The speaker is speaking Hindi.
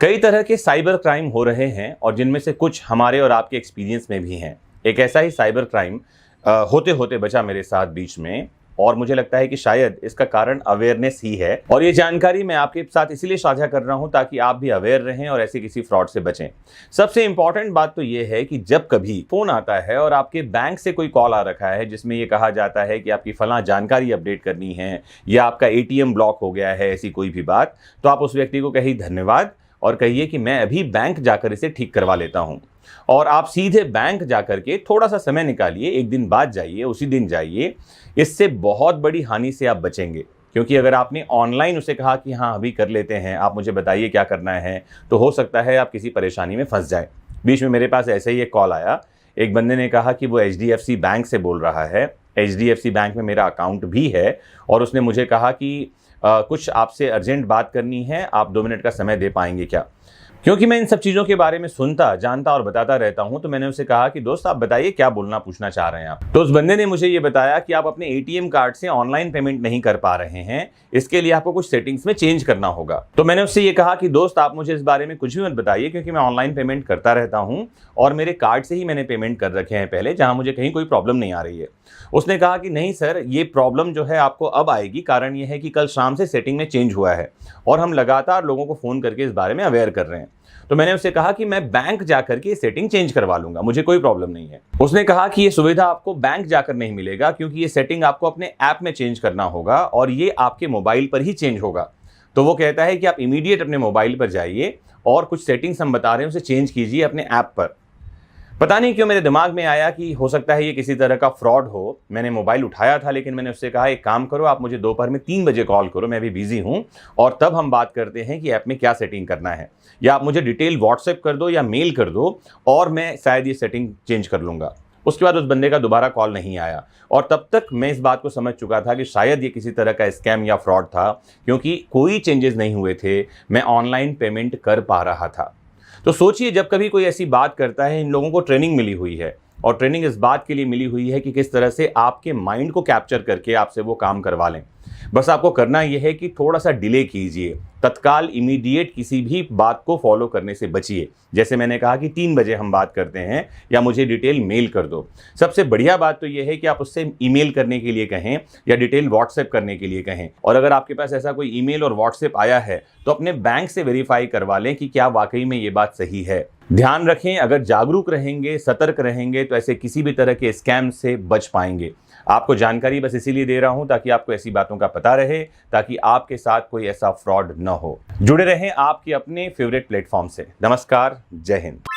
कई तरह के साइबर क्राइम हो रहे हैं और जिनमें से कुछ हमारे और आपके एक्सपीरियंस में भी हैं। एक ऐसा ही साइबर क्राइम होते होते बचा मेरे साथ बीच में, और मुझे लगता है कि शायद इसका कारण अवेयरनेस ही है। और ये जानकारी मैं आपके साथ इसीलिए साझा कर रहा हूं ताकि आप भी अवेयर रहें और ऐसे किसी फ्रॉड से बचें। सबसे इंपॉर्टेंट बात तो ये है कि जब कभी फोन आता है और आपके बैंक से कोई कॉल आ रखा है जिसमें ये कहा जाता है कि आपकी फलां जानकारी अपडेट करनी है या आपका एटीएम ब्लॉक हो गया है, ऐसी कोई भी बात, तो आप उस व्यक्ति को कहिए धन्यवाद और कहिए कि मैं अभी बैंक जाकर इसे ठीक करवा लेता हूं। और आप सीधे बैंक जाकर के थोड़ा सा समय निकालिए, एक दिन बाद जाइए, उसी दिन जाइए। इससे बहुत बड़ी हानि से आप बचेंगे, क्योंकि अगर आपने ऑनलाइन उसे कहा कि हाँ अभी कर लेते हैं, आप मुझे बताइए क्या करना है, तो हो सकता है आप किसी परेशानी में फंस जाए। बीच में मेरे पास ऐसे ही एक कॉल आया। एक बंदे ने कहा कि वो HDFC बैंक से बोल रहा है। HDFC बैंक में मेरा अकाउंट भी है और उसने मुझे कहा कि कुछ आपसे अर्जेंट बात करनी है, आप 2 मिनट का समय दे पाएंगे क्या। क्योंकि मैं इन सब चीज़ों के बारे में सुनता, जानता और बताता रहता हूं, तो मैंने उसे कहा कि दोस्त आप बताइए क्या बोलना पूछना चाह रहे हैं आप। तो उस बंदे ने मुझे ये बताया कि आप अपने ATM कार्ड से ऑनलाइन पेमेंट नहीं कर पा रहे हैं, इसके लिए आपको कुछ सेटिंग्स में चेंज करना होगा। तो मैंने उससे ये कहा कि दोस्त आप मुझे इस बारे में कुछ भी मत बताइए, क्योंकि मैं ऑनलाइन पेमेंट करता रहता हूँ और मेरे कार्ड से ही मैंने पेमेंट कर रखे हैं पहले, जहाँ मुझे कहीं कोई प्रॉब्लम नहीं आ रही है। उसने कहा कि नहीं सर, ये प्रॉब्लम जो है आपको अब आएगी, कारण ये है कि कल शाम से सेटिंग में चेंज हुआ है और हम लगातार लोगों को फ़ोन करके इस बारे में अवेयर कर रहे हैं। तो मैंने उससे कहा कि मैं बैंक जाकर के सेटिंग चेंज करवा लूंगा, मुझे कोई प्रॉब्लम नहीं है। उसने कहा कि ये सुविधा आपको बैंक जाकर नहीं मिलेगा, क्योंकि ये सेटिंग आपको अपने ऐप में चेंज करना होगा और ये आपके मोबाइल पर ही चेंज होगा। तो वो कहता है कि आप इमीडिएट अपने मोबाइल पर जाइए और कुछ सेटिंग्स हम बता रहे हैं उसे चेंज कीजिए अपने ऐप पर। पता नहीं क्यों मेरे दिमाग में आया कि हो सकता है ये किसी तरह का फ्रॉड हो। मैंने मोबाइल उठाया था, लेकिन मैंने उससे कहा एक काम करो, आप मुझे दोपहर में 3 बजे कॉल करो, मैं अभी बिजी हूं, और तब हम बात करते हैं कि ऐप में क्या सेटिंग करना है, या आप मुझे डिटेल व्हाट्सएप कर दो या मेल कर दो और मैं शायद ये सेटिंग चेंज कर लूंगा। उसके बाद उस बंदे का दोबारा कॉल नहीं आया और तब तक मैं इस बात को समझ चुका था कि शायद ये किसी तरह का स्कैम या फ्रॉड था, क्योंकि कोई चेंजेस नहीं हुए थे, मैं ऑनलाइन पेमेंट कर पा रहा था। तो सोचिए, जब कभी कोई ऐसी बात करता है, इन लोगों को ट्रेनिंग मिली हुई है और ट्रेनिंग इस बात के लिए मिली हुई है कि किस तरह से आपके माइंड को कैप्चर करके आपसे वो काम करवा लें। बस आपको करना यह है कि थोड़ा सा डिले कीजिए, तत्काल इमीडिएट किसी भी बात को फॉलो करने से बचिए। जैसे मैंने कहा कि 3 बजे हम बात करते हैं या मुझे डिटेल मेल कर दो। सबसे बढ़िया बात तो यह है कि आप उससे ईमेल करने के लिए कहें या डिटेल व्हाट्सएप करने के लिए कहें, और अगर आपके पास ऐसा कोई ईमेल और व्हाट्सएप आया है तो अपने बैंक से वेरीफाई करवा लें कि क्या वाकई में ये बात सही है। ध्यान रखें, अगर जागरूक रहेंगे, सतर्क रहेंगे, तो ऐसे किसी भी तरह के स्कैम से बच पाएंगे। आपको जानकारी बस इसीलिए दे रहा हूं ताकि आपको ऐसी बातों का पता रहे, ताकि आपके साथ कोई ऐसा फ्रॉड न हो। जुड़े रहें आपके अपने फेवरेट प्लेटफॉर्म से। नमस्कार, जय हिंद।